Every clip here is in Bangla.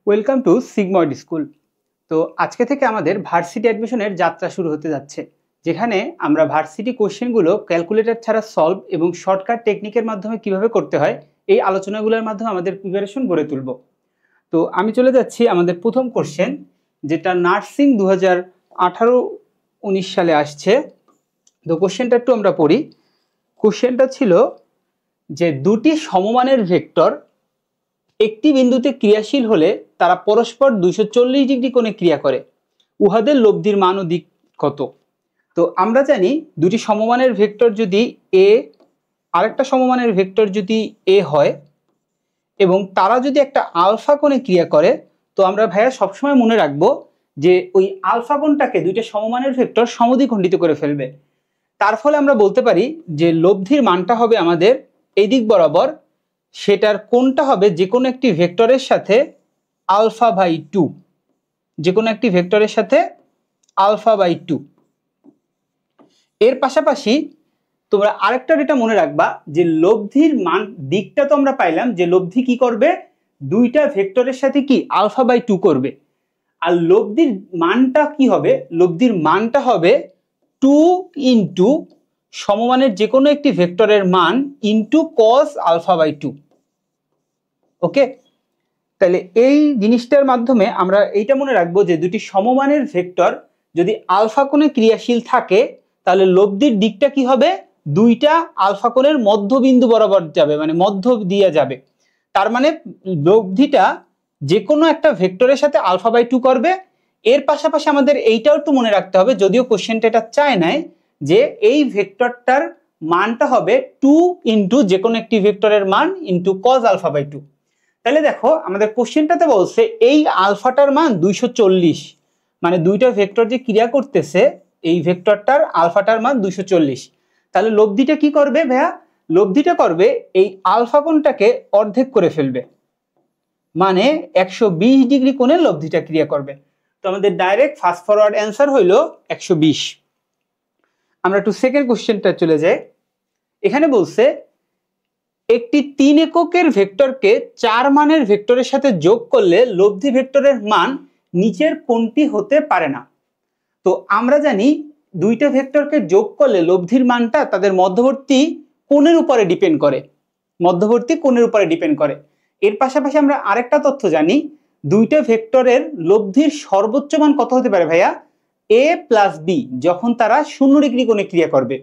Welcome to sigmoid school. তো আজকে থেকে আমাদের ভার্সিটি অ্যাডমিশনের যাত্রা শুরু হতে যাচ্ছে, যেখানে আমরা ভার্সিটি কোশ্চেনগুলো ক্যালকুলেটর ছাড়া সলভ এবং শর্টকাট টেকনিকের মাধ্যমে কিভাবে করতে হয় এই আলোচনাগুলোর মাধ্যমে আমাদের প্রিপারেশন গড়ে তুলব। তো আমি চলে যাচ্ছি আমাদের প্রথম কোশ্চেন, যেটা নার্সিং 2018-19 সালে আসছে। তো কোশ্চেনটা একটু আমরা পড়ি। কোশ্চেনটা ছিল যে দুটি সমমানের ভেক্টর একটি বিন্দুতে ক্রিয়াশীল হলে তারা পরস্পর 240 ডিগ্রি কোণে ক্রিয়া করে, উহাদের লব্ধির মান ও দিক কত? তো আমরা জানি দুটি সমমানের ভেক্টর যদি এ আরেকটা সমমানের ভেক্টর যদি এ হয় এবং তারা যদি একটা আলফা কোণে ক্রিয়া করে, তো আমরা ভাইয়া সবসময় মনে রাখবো যে ওই আলফা কোণটাকে দুইটা সমমানের ভেক্টর সমদ্বিখণ্ডিত করে ফেলবে। তার ফলে আমরা বলতে পারি যে লব্ধির মানটা হবে আমাদের এই দিক বরাবর, সেটার কোণটা হবে যে কোনো একটি ভেক্টরের সাথে আলফা বাই 2, যে কোনো একটি ভেক্টরের সাথে আলফা বাই 2। এর পাশাপাশি তোমরা আরেকটা যেটা মনে রাখবা যে লব্ধির মান দিকটা তো আমরা পাইলাম যে লব্ধি কি করবে, দুইটা ভেক্টরের সাথে কি আলফা বাই 2 করবে। আর লব্ধির মানটা কি হবে, লব্ধির মানটা হবে 2 ইন্টু সমমানের যে কোনো একটি ভেক্টরের মান ইন্টু কস আলফা বাই 2। ওকে, তাহলে এই জিনিসটার মাধ্যমে আমরা এইটা মনে রাখবো যে দুটি সমমানের ভেক্টর যদি আলফা কোণে ক্রিয়াশীল থাকে তাহলে লব্ধির দিকটা কি হবে, দুইটা আলফা কোণের মধ্যবিন্দু বরাবর যাবে, মানে মধ্য দিয়ে যাবে। তার মানে লব্ধিটা যে কোনো একটা ভেক্টরের সাথে আলফা বাই 2 করবে। এর পাশাপাশি আমাদের এইটাও একটু মনে রাখতে হবে, যদিও কোশ্চেনটা এটা চায় নাই, যে এই ভেক্টরটার মানটা হবে 2 ইন্টু যে কোনো একটি ভেক্টরের মান ইন্টু কজ আলফা বাই 2। তাহলে দেখো আমাদের কোশ্চেনটাতে বলছে এই আলফাটার মান 240, মানে দুইটা ভেক্টর যে ক্রিয়া করতেছে এই ভেক্টরটার আলফাটার মান 240। তাহলে লব্ধিটা কি করবে ভাইয়া, লব্ধিটা করবে এই আলফা কোণটাকে অর্ধেক করে ফেলবে, মানে 120 ডিগ্রি কোণে লব্ধিটা ক্রিয়া করবে। তো আমাদের ডাইরেক্ট ফাস্ট ফরওয়ার্ড অ্যান্সার হইল 120। আমরা একটু সেকেন্ড কোশ্চেনটা চলে যাই। এখানে বলছে একটি 3 এককের ভেক্টরকে 4 মানের ভেক্টরের সাথে যোগ করলে লব্ধি ভেক্টরের মান নিচের কোনটি হতে পারে না। তো আমরা জানি দুইটা ভেক্টরকে যোগ করলে লব্ধির মানটা তাদের মধ্যবর্তী কোণের উপরে ডিপেন্ড করে, মধ্যবর্তী কোণের উপরে ডিপেন্ড করে। এর পাশাপাশি আমরা আরেকটা তথ্য জানি, দুইটা ভেক্টরের লব্ধির সর্বোচ্চ মান কত হতে পারে ভাইয়া, a প্লাস বি, যখন তারা 0 ডিগ্রি কোণে ক্রিয়া করবে।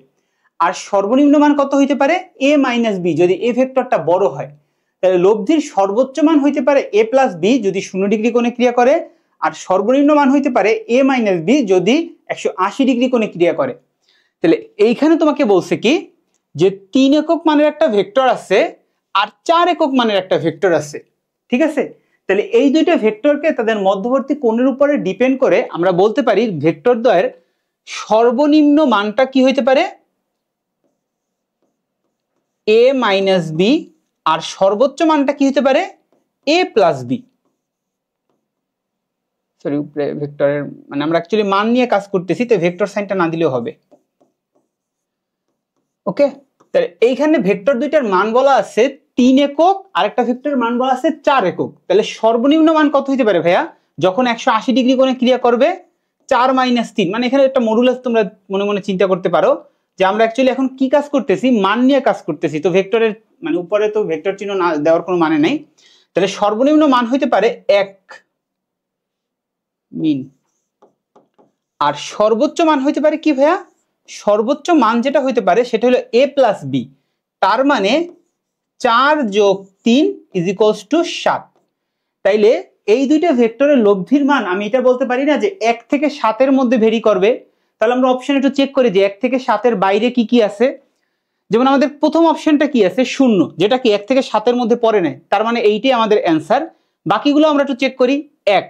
আর সর্বনিম্ন মান কত হইতে পারে, a মাইনাস বি, যদি এ ভেক্টরটা বড় হয়। তাহলে লব্ধির সর্বোচ্চ মান হইতে পারে a প্লাস বি যদি 0 ডিগ্রি কোণে ক্রিয়া করে, আর সর্বনিম্ন মান হইতে পারে a মাইনাস বি যদি 180 ডিগ্রি কোণে ক্রিয়া করে। তাহলে এইখানে তোমাকে বলছে কি যে 3 একক মানের একটা ভেক্টর আছে আর 4 একক মানের একটা ভেক্টর আছে, ঠিক আছে। তাহলে এই দুইটা ভেক্টরকে তাদের মধ্যবর্তী কোণের উপরে ডিপেন্ড করে আমরা বলতে পারি ভেক্টর দ্বয়ের সর্বনিম্ন মানটা কি হইতে পারে, a মাইনাস বি, আর সর্বোচ্চ মানটা কি হতে পারে, a প্লাস বি। সরি, ভেক্টরের মানে আমরা অ্যাকচুয়ালি মান নিয়ে কাজ করতেছি, তো ভেক্টর সাইনটা না দিলেও হবে। ওকে, তাহলে এইখানে ভেক্টর দুইটার মান বলা আছে 3 একক, আরেকটা ভেক্টরের মান বলা আছে 4 একক। তাহলে সর্বনিম্ন মান কত হইতে পারে ভাইয়া, যখন 180 ডিগ্রি কোণে ক্রিয়া করবে, 4 মাইনাস 3, মানে এখানে একটা মডুলাস তোমরা মনে মনে চিন্তা করতে পারো যে আমরা অ্যাকচুয়ালি এখন কি কাজ করতেছি, মান নিয়ে কাজ করতেছি। তো ভেক্টরের মানে উপরে তো ভেক্টর চিহ্ন না দেওয়ার কোনো মানে নাই। তাহলে সর্বনিম্ন মান হইতে পারে 1 মিন, আর সর্বোচ্চ মান হইতে পারে কি ভাইয়া, সর্বোচ্চ মান যেটা হইতে পারে সেটা হলো a প্লাস বি। তার মানে 4 যোগ 3 ইজ ইকুয়ালস টু 7। তাইলে এই দুইটা ভেক্টরের লব্ধির মান আমি এটা বলতে পারি না যে 1 থেকে 7 এর মধ্যে ভেরি করবে। তাহলে আমরা অপশন একটু চেক করি যে 1 থেকে 7 এর বাইরে কি কি আছে। যেমন আমাদের প্রথম অপশনটা কি আছে, 0, যেটা কি 1 থেকে 7 এর মধ্যে পড়ে নাই, তার মানে এইটাই আমাদের অ্যান্সার। বাকিগুলো আমরা একটু চেক করি। 1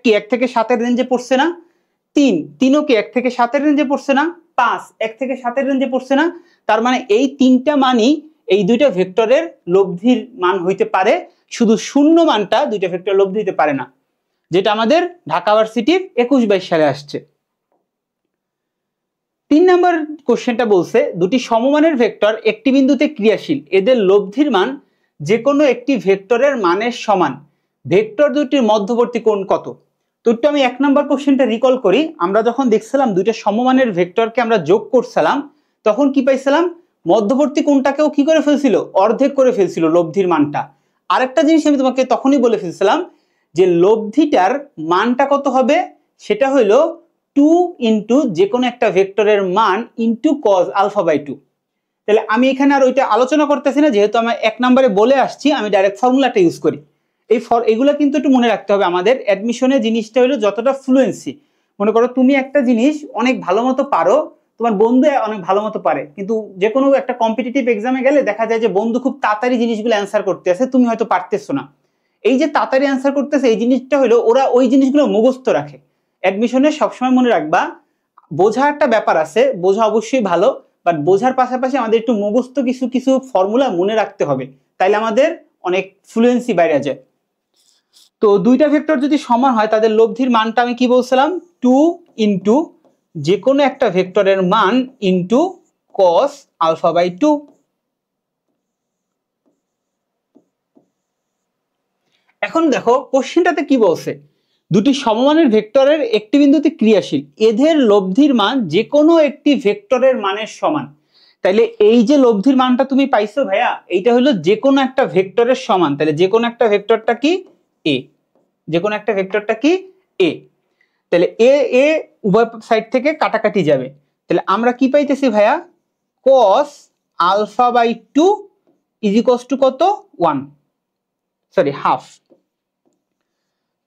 কি 1 থেকে 7 এর রেঞ্জে পড়ছে না, 3 কি 1 থেকে 7 এর রেঞ্জে পড়ছে না, 5 1 থেকে 7 এর রেঞ্জে পড়ছে না। তার মানে এই তিনটা মানই এই দুইটা ভেক্টরের লব্ধির মান হইতে পারে, শুধু 0 মানটা দুইটা ভেক্টর লব্ধি হইতে পারে না, যেটা আমাদের ঢাকা ভার্সিটির 21-22 সালে আসছে। 3 নম্বর কোশ্চেনটা বলছে দুটি সমমানের ভেক্টর একটি বিন্দুতে ক্রিয়াশীল, এদের লব্ধির মান যে কোনো একটি ভেক্টরের মানের সমান, ভেক্টর দুটির মধ্যবর্তী কোণ কত? তো একটু আমি 1 নম্বর কোশ্চেনটা রিকল করি। আমরা যখন দেখছিলাম দুইটা সমমানের ভেক্টরকে আমরা যোগ করছিলাম, তখন কি পাইছিলাম? মধ্যবর্তী কোণটাকেও কি করে ফেলছিল? অর্ধেক করে ফেলছিল লব্ধির মানটা। আরেকটা জিনিস আমি তোমাকে তখনই বলে ফেলছিলাম যে লব্ধিটার মানটা কত হবে? সেটা হলো 2 ইন্টু যে কোনো একটা ভেক্টরের মান ইন্টু cos α/2। তাহলে আমি এখানে আর ওইটা আলোচনা করতেছি না, যেহেতু আমি 1 নম্বরে বলে আসছি, আমি ডাইরেক্ট ফর্মুলাটা ইউজ করি। এগুলো কিন্তু একটু মনে রাখতে হবে আমাদের। অ্যাডমিশনের জিনিসটা হলো যতটা ফ্লুয়েন্সি, মনে করো তুমি একটা জিনিস অনেক ভালো মতো পারো, তোমার বন্ধু অনেক ভালো মতো পারে, কিন্তু যে কোনো একটা কম্পিটিটিভ এক্সামে গেলে দেখা যায় যে বন্ধু খুব তাড়াতাড়ি জিনিসগুলো অ্যান্সার করতে আসে, তুমি হয়তো পারতেছো না। এই যে তাড়াতাড়ি অ্যান্সার করতেছে, এই জিনিসটা হলো ওরা ওই জিনিসগুলো মুখস্থ রাখে। অ্যাডমিশনে সবসময় মনে রাখবা, বোঝা একটা ব্যাপার আছে, বোঝা অবশ্যই ভালো, বাট বোঝার পাশাপাশি আমাদের একটু মুখস্থ কিছু কিছু ফর্মুলা মনে রাখতে হবে, তাইলে আমাদের অনেক ফ্লুয়েন্সি বাইরে যায়। তো দুইটা ভেক্টর যদি সমান হয় তাদের লব্ধির মানটা আমি কি বলছিলাম? 2 ইন্টু যে কোনো একটা ভেক্টরের মান ইন্টু cos α/2। এখন দেখো কোশ্চেনটাতে কি বলছে, দুটি সমমানের ভেক্টরের একটি বিন্দুতে ক্রিয়াশীল, এদের লব্ধির মান যে কোনো একটি ভেক্টরের মানের সমান। তাহলে এই যে লব্ধির মানটা তুমি পাইছো ভাইয়া, এইটা হলো যে কোনো একটা ভেক্টরের সমান। তাহলে যে কোনো একটা ভেক্টরটা কি? এ। যে কোনো একটা ভেক্টরটা কি? এ। তাহলে এ এ উভয় সাইড থেকে কাটাকাটি যাবে। তাহলে আমরা কি পাইতেছি ভাইয়া? cos α/2 ইজ ইকুয়ালস টু কত? 1, sorry half.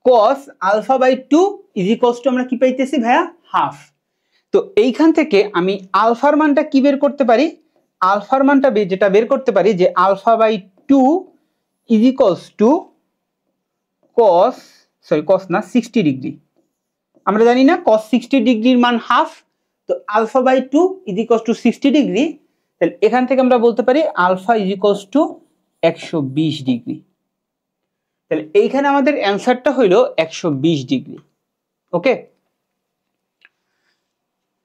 cos α/2 is equals to আমরা কি পাইতেছি ভাইয়া? হাফ। তো এইখান থেকে আমি আলফার মানটা কি বের করতে পারি? আলফার মানটা যেটা বের করতে পারি যে α/2 is equals to cos 60 degree. আমরা জানি না cos 60 ডিগ্রির মান হাফ, তো α/2 ইজ ইকুয়ালস টু 60 ডিগ্রি। তাহলে এখান থেকে আমরা বলতে পারি alpha is equals to 120 degree. তাহলে এইখানে আমাদের অ্যান্সারটা হইলো 120 ডিগ্রি। ওকে,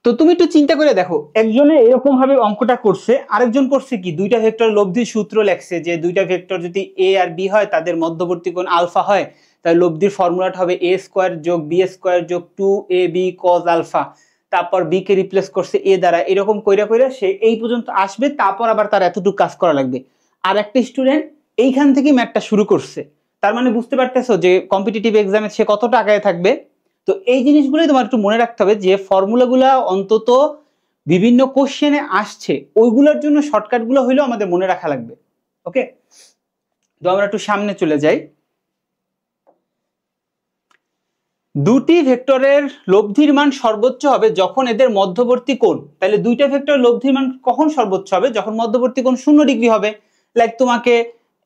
তো তুমি একটু চিন্তা করে দেখো, একজনে এরকম ভাবে অঙ্কটা করছে, আরেকজন করছে কি দুইটা ভেক্টর লব্ধির সূত্র লেখছে যে দুইটা ভেক্টর যদি এ আর বি হয় তাদের মধ্যবর্তী কোণ আলফা হয়, তাহলে লব্ধির ফর্মুলাটা হবে a স্কয়ার যোগ b স্কয়ার যোগ 2ab cos আলফা। তারপর b কে রিপ্লেস করছে a দ্বারা, এরকম কইরা কইরা সে এই পর্যন্ত আসবে, তারপর আবার তার এতটুকু কাজ করা লাগবে। আর একটা স্টুডেন্ট এইখান থেকে ম্যাথটা শুরু করছে, তার মানে বুঝতে পারতেছো যে কম্পিটিটিভ এক্সামে সে কতটা আগায় থাকবে। তো এই জিনিসগুলোই তোমার একটু মনে রাখতে হবে, যে ফর্মুলাগুলা অন্তত বিভিন্ন কোশ্চেনে আসছে ওইগুলোর জন্য শর্টকাটগুলো হইলেও আমাদের মনে রাখা লাগবে। ওকে, তো আমরা একটু সামনে চলে যাই। দুটি ভেক্টরের লব্ধির মান সর্বোচ্চ হবে যখন এদের মধ্যবর্তী কোণ, তাহলে দুইটা ভেক্টরের লব্ধির মান কখন সর্বোচ্চ হবে? যখন মধ্যবর্তী কোণ 0 ডিগ্রি হবে। লাইক তোমাকে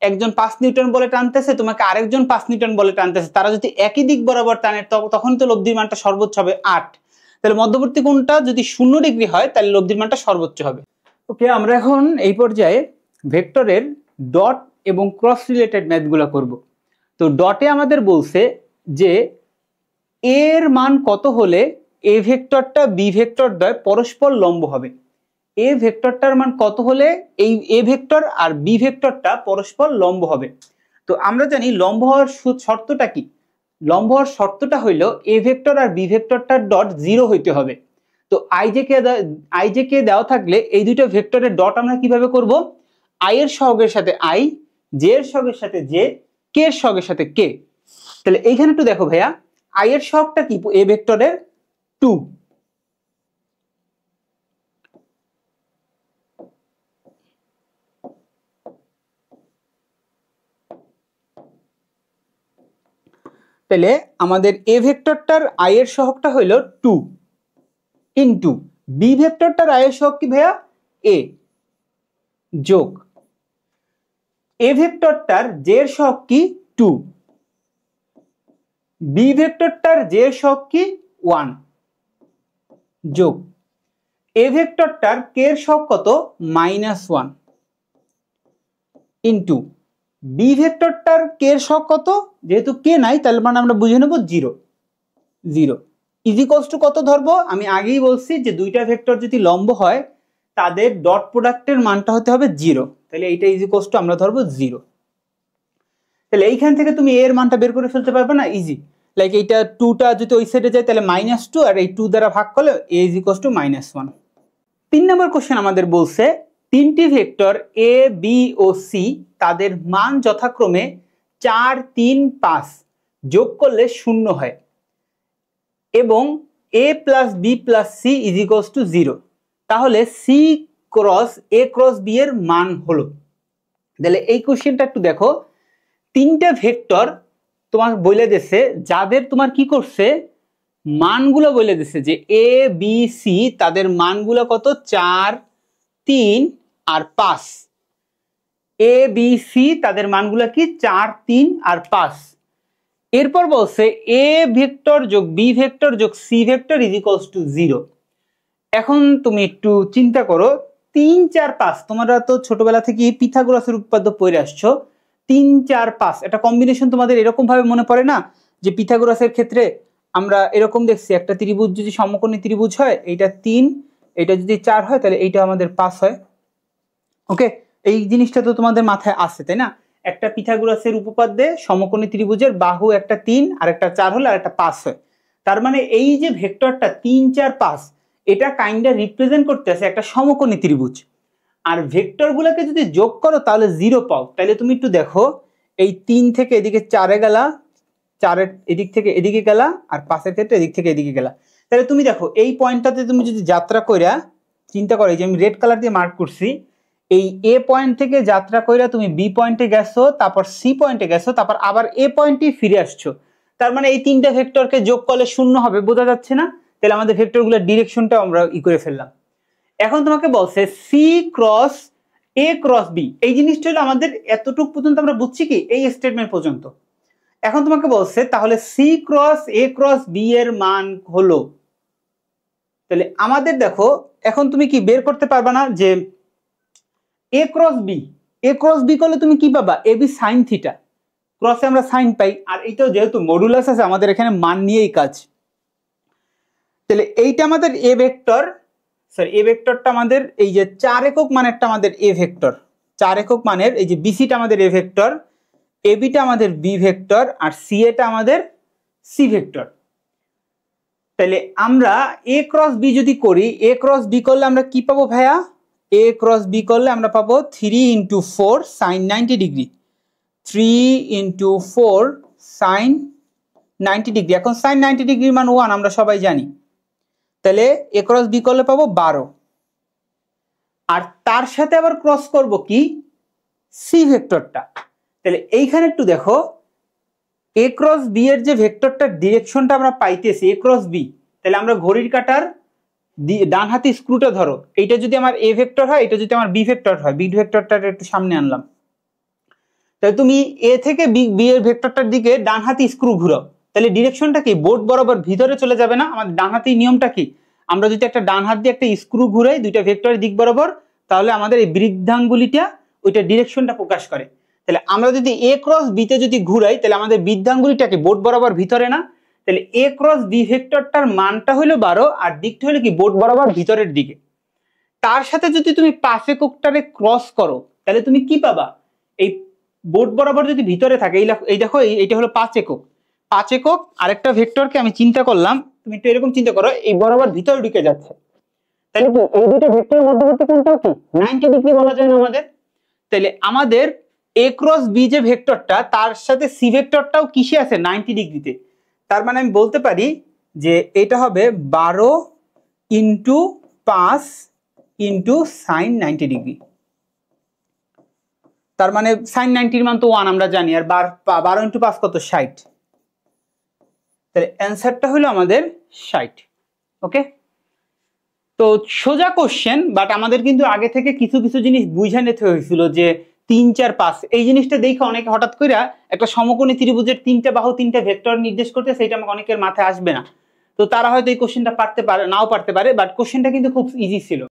একজন 5 নিউটন বলে টানতেছে, তোমাকে আরেকজন 5 নিউটন বলে টানতেছে, তারা যদি একই দিক বরাবর টানে তখন তো লব্ধির মানটা সর্বোচ্চ হবে 8। তাহলে মধ্যবর্তী কোণটা যদি 0 ডিগ্রি হয় তাহলে লব্ধির মানটা সর্বোচ্চ হবে। ওকে, আমরা এখন এই পর্যায়ে ভেক্টরের ডট এবং ক্রস রিলেটেড ম্যাথগুলো করব। তো ডটে আমাদের বলছে যে এর মান কত হলে এ ভেক্টরটা বি ভেক্টর দ্বয় পরস্পর লম্ব হবে। এ ভেক্টরটার মান কত হলে এই এ ভেক্টর আর বি ভেক্টরটা পরস্পর লম্ব হবে। তো আমরা জানি লম্ব হওয়ার শর্তটা কি? লম্ব হওয়ার শর্তটা হইলো এ ভেক্টর আর বি ভেক্টরটার ডট 0 হইতে হবে। তো আই জে কে দেওয়া থাকলে এই দুটো ভেক্টরের ডট আমরা কিভাবে করব? আই এর সহগের সাথে আই, জে এর সহগের সাথে জে, কে এর সহগের সাথে কে। তাহলে এইখানে একটু দেখো ভাইয়া, আই এর সহগটা কি এ ভেক্টরের? 2। তাহলে আমাদের এ ভেক্টরটার আই এর সহগটা হইলো 2 ইন্টু বি ভেক্টরটার আই এর সহগ কি ভাইয়া? এ, যোগ এ ভেক্টরটার জে এর সহগ কি? 2, বি ভেক্টরটার জে এর সহগ কি? 1, যোগ এ ভেক্টরটার কে এর সহগ কত? -1 ইন্টু বি ভেক্টরটার কে এর সহগ কত? যেহেতু কে নাই তাহলে মানে আমরা বুঝে নেব 0 0 ইজ ইকুয়ালস টু কত ধরবো? আমি আগেই বলছি যে দুইটা ভেক্টর যদি লম্ব হয় তাদের ডট প্রোডাক্টের মানটা হতে হবে 0। তাহলে এইটা ইজ ইকুয়ালস টু আমরা ধরবো 0। তাহলে এইখান থেকে তুমি এর মানটা বের করে ফেলতে পারবে না, ইজি। লাইক এইটা 2টা যদি ওই সাইডে যায় তাহলে -2 আর এই 2 দ্বারা ভাগ করলে a = -1। 3 নম্বর কোশ্চেন আমাদের বলছে তিনটি ভেক্টর a b ও c তাদের মান যথাক্রমে 4 3 5 যোগ করলে 0 হয় এবং a + b + c = 0, তাহলে c cross a cross b এর মান হলো। তাহলে এই কোশ্চেনটা একটু দেখো, তিনটা ভেক্টর তোমার বলে দিয়েছে, যাদের তোমার কি করছে মানগুলো বলে দিয়েছে যে a b c তাদের মানগুলো কত 4 3 আর 5। a b c তাদের মানগুলো কি 4 3 আর 5। এরপর বলছে a ভেক্টর যোগ b ভেক্টর যোগ c ভেক্টর = 0। এখন তুমি একটু চিন্তা করো 3 4 5, তোমরা তো ছোটবেলা থেকে পিথাগোরাসের উপপাদ্য পড়ে আসছো। 3 4 5 এটা কম্বিনেশন তোমাদের এরকম ভাবে মনে পড়ে না যে পিথাগোরাসের ক্ষেত্রে আমরা এরকম দেখছি, একটা ত্রিভুজ যদি সমকোণী ত্রিভুজ হয় এইটা 3, এটা যদি 4 হয় তাহলে এইটা আমাদের 5 হয়। ওকে, এই জিনিসটা তো তোমাদের মাথায় আসে তাই না? একটা পিথাগোরাসের উপপাদ্যে সমকোণী ত্রিভুজের বাহু একটা 3 আর একটা 4 হলে আর একটা 5 হয়। তার মানে এই যে ভেক্টরটা 3 4 5 এটা কাইন্ডা রিপ্রেজেন্ট করতে আছে একটা সমকোণী ত্রিভুজ। আর ভেক্টরগুলোকে যদি যোগ করো তাহলে 0 পাও। তাহলে তুমি একটু দেখো, এই 3 থেকে এদিকে 4 গেলা, 4 এদিক থেকে এদিকে গেলা, আর 5 ক্ষেত্রে এদিক থেকে এদিকে গেলা। তাহলে তুমি দেখো এই পয়েন্টটাতে তুমি যদি যাত্রা কইরা চিন্তা করো, যে আমি রেড কালার দিয়ে মার্ক করছি, এই এ পয়েন্ট থেকে যাত্রা কইরা তুমি বি পয়েন্টে গেছো, তারপর সি পয়েন্টে গেছো, তারপর আবার এ পয়েন্টে ফিরে আসছো। তার মানে এই তিনটা ভেক্টরকে যোগ করলে 0 হবে, বোঝা যাচ্ছে না? তাহলে আমাদের ভেক্টরগুলোর ডিরেকশনটা আমরা করে ফেললাম। এখন তোমাকে বলছে সি ক্রস এ ক্রস বি, এই জিনিসটা হলো আমাদের এতটুকু পর্যন্ত আমরা বুঝছি কি এই স্টেটমেন্ট পর্যন্ত। এখন তোমাকে বলছে তাহলে সি ক্রস এ ক্রস বি এর মান হলো, তাহলে আমাদের দেখো এখন তুমি কি বের করতে পারবা না যে এ ক্রস বি করলে তুমি কি পাবা এ বি সাইন থিটা, ক্রসে আমরা সাইন পাই, আর এইটাও যেহেতু মডুলাস আছে আমাদের এখানে মান নিয়েই কাজ। তাহলে এইটা আমাদের এ ভেক্টর, সরি এ ভেক্টরটা আমাদের এই যে 4 একক মানেরটা আমাদের এ ভেক্টর, 4 একক মানের এই যে বিসিটা আমাদের এ ভেক্টর, এ বিটা আমাদের বি ভেক্টর, আর সি এটা আমাদের সি ভেক্টর। তাহলে আমরা এ ক্রস বি যদি করি, এ ক্রস বি করলে আমরা কি পাবো ভাইয়া? এ ক্রস বি করলে আমরা পাবো 3 × 4 sin 90 ডিগ্রি, 3 × 4 sin 90 ডিগ্রি। এখন sin 90 ডিগ্রির মান 1 আমরা সবাই জানি, তাহলে এ ক্রস বি করলে পাবো 12। আর তার সাথে আবার ক্রস করব কি সি ভেক্টরটা। তাহলে এইখানে একটু দেখো এ ক্রস বি এর যে ভেক্টরটার ডিরেকশনটা আমরা পাইতেছি এ ক্রস বি, তাহলে আমরা ঘড়ির কাঁটার ডান হাতে স্ক্রুটা ধরো, এইটা যদি আমার এ ভেক্টর হয়, এটা যদি আমার বি ভেক্টর হয়, বি ভেক্টরটা একটু সামনে আনলাম, তাহলে তুমি এ থেকে বি এর ভেক্টরটার দিকে ডান হাতে স্ক্রু ঘুরাও, তাহলে ডিরেকশনটা কি বোর্ড বরাবর ভিতরে চলে যাবে না? আমাদের ডান হাতের নিয়মটা কি, আমরা যদি একটা ডান হাত দিয়ে একটা স্ক্রু ঘুরাই দুইটা ভেক্টরের দিক বরাবর, তাহলে আমাদের এই বৃদ্ধাঙ্গুলিটা ওইটা ডিরেকশনটা প্রকাশ করে। তাহলে আমরা যদি এ ক্রস বি তে যদি ঘুরাই তাহলে আমাদের বৃদ্ধাঙ্গুলিটাকে বোর্ড বরাবর ভিতরে না, তাহলে এ ক্রস বি ভেক্টরটার মানটা হলো 12 আর দিকটা হলো কি বোর্ড বরাবর ভিতরের দিকে। তার সাথে যদি তুমি 5 এককটারে ক্রস করো তাহলে তুমি কি পাবা? এই বোর্ড বরাবর যদি ভিতরে থাকে, এই দেখো এইটা হলো 5 একক, 5 একক আরেকটা ভেক্টরকে আমি চিন্তা করলাম, তুমি একটু এরকম চিন্তা করো এই বরাবর ভিতরে ঢুকে যাচ্ছে, তাহলে কি এই দুটো ভেক্টরের মধ্যবর্তী কোণটা কি 90 ডিগ্রি বলা যায় না আমাদের? তাহলে আমাদের এ ক্রস বি যে ভেক্টরটা তার সাথে সি ভেক্টরটাও কিসে আছে 90 ডিগ্রিতে। তার মানে আমি বলতে পারি যে এটা হবে 12 × 5 × sin 90 ডিগ্রি। তার মানে sin 90 এর মান তো 1 আমরা জানি, আর 12 × 5 কত 60, তাহলে অ্যানসারটা হলো আমাদের 60। ওকে, তো সোজা কোশ্চেন, বাট আমাদের কিন্তু আগে থেকে কিছু কিছু জিনিস বুঝে নিতে হয়েছিল যে 3 4 5 এই জিনিসটা দেখে অনেকে হঠাৎ করে একটা সমকোণী ত্রিভুজের 3টা বাহু 3টা ভেক্টর নির্দেশ করতে, সেটা আমাকে অনেকের মাথায় আসবে না, তো তারা হয়তো এই কোশ্চেনটা পারতে পারে নাও পারতে পারে, বাট কোশ্চেনটা কিন্তু খুব ইজি ছিল।